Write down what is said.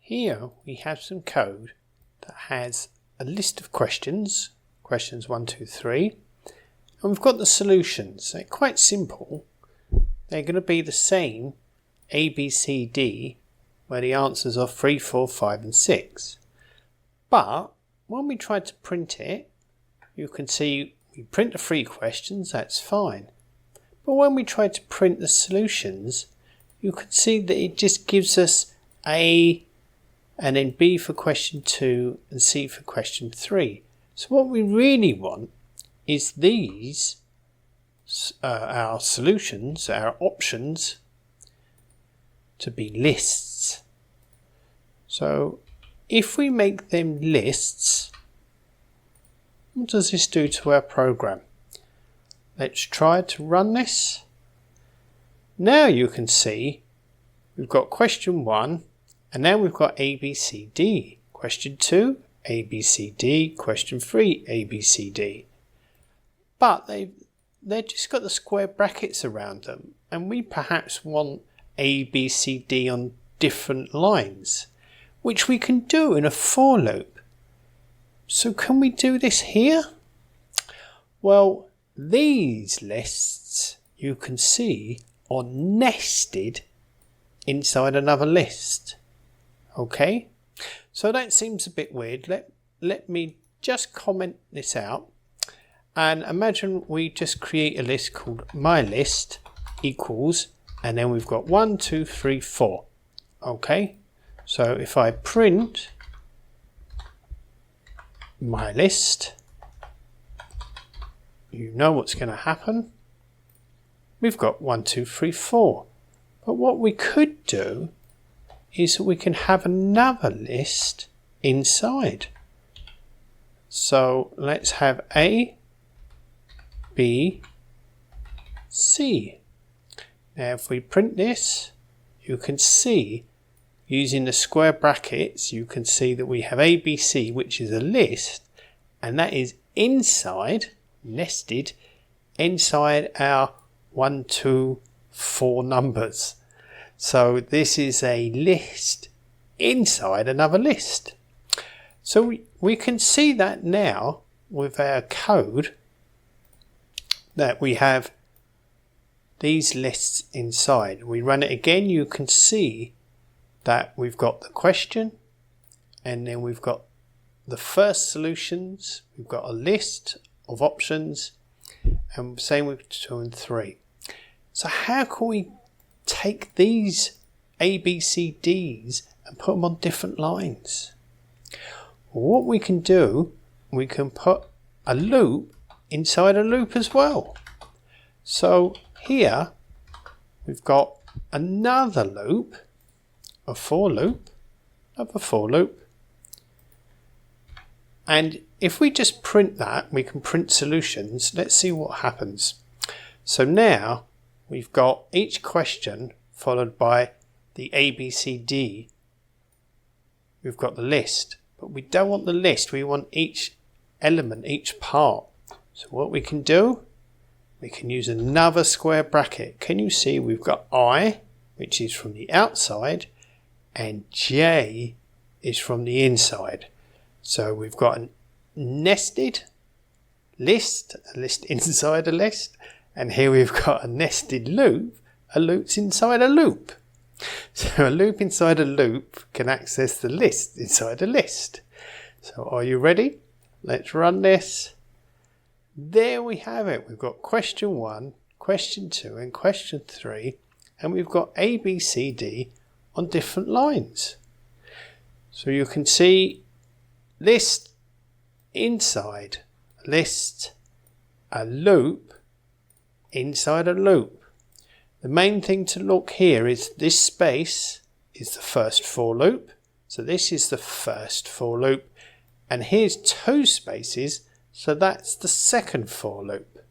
Here we have some code that has a list of questions, questions 1, 2, 3, and we've got the solutions. They're quite simple. They're going to be the same A, B, C, D, where the answers are 3, 4, 5 and 6. But when we try to print it, you can see we print the 3 questions, that's fine. But when we try to print the solutions, you can see that it just gives us A and then B for question 2 and C for question 3. So what we really want is these, our solutions, our options, to be lists. So if we make them lists, what does this do to our program? Let's try to run this. Now you can see we've got question 1 and now we've got A, B, C, D. Question 2, A, B, C, D. Question 3, A, B, C, D. But they've just got the square brackets around them, and we perhaps want A, B, C, D on different lines, which we can do in a for loop. So can we do this here? Well, these lists you can see are nested inside another list. Okay, so that seems a bit weird. Let me just comment this out, and imagine we just create a list called my list equals, and then we've got 1, 2, 3, 4. Okay, so if I print my list, you know what's going to happen. We've got 1, 2, 3, 4. But what we could do is that we can have another list inside. So let's have A, B, C. Now if we print this, you can see using the square brackets, you can see that we have A, B, C, which is a list, and that is inside, nested, inside our 1, 2, 4 numbers. So this is a list inside another list. So we can see that now with our code, that we have these lists inside. We run it again, you can see that we've got the question, and then we've got the first solutions, we've got a list of options, and same with 2 and 3. So how can we take these A, B, C, Ds and put them on different lines? Well, what we can do, we can put a loop inside a loop as well. So here we've got another loop, a for loop, another for loop, and if we just print that, we can print solutions. Let's see what happens. So now we've got each question followed by the A, B, C, D. We've got the list, but we don't want the list. We want each element, each part. So what we can do, we can use another square bracket. Can you see we've got I, which is from the outside, and J is from the inside. So we've got a nested list, a list inside a list, and here we've got a nested loop, a loop's inside a loop. So a loop inside a loop can access the list inside a list. So are you ready? Let's run this. There we have it. We've got question 1, question 2 and question 3, and we've got A, B, C, D on different lines. So you can see list inside a list, a loop inside a loop. The main thing to look here is this space is the first for loop. So this is the first for loop, and here's 2 spaces, so that's the second for loop.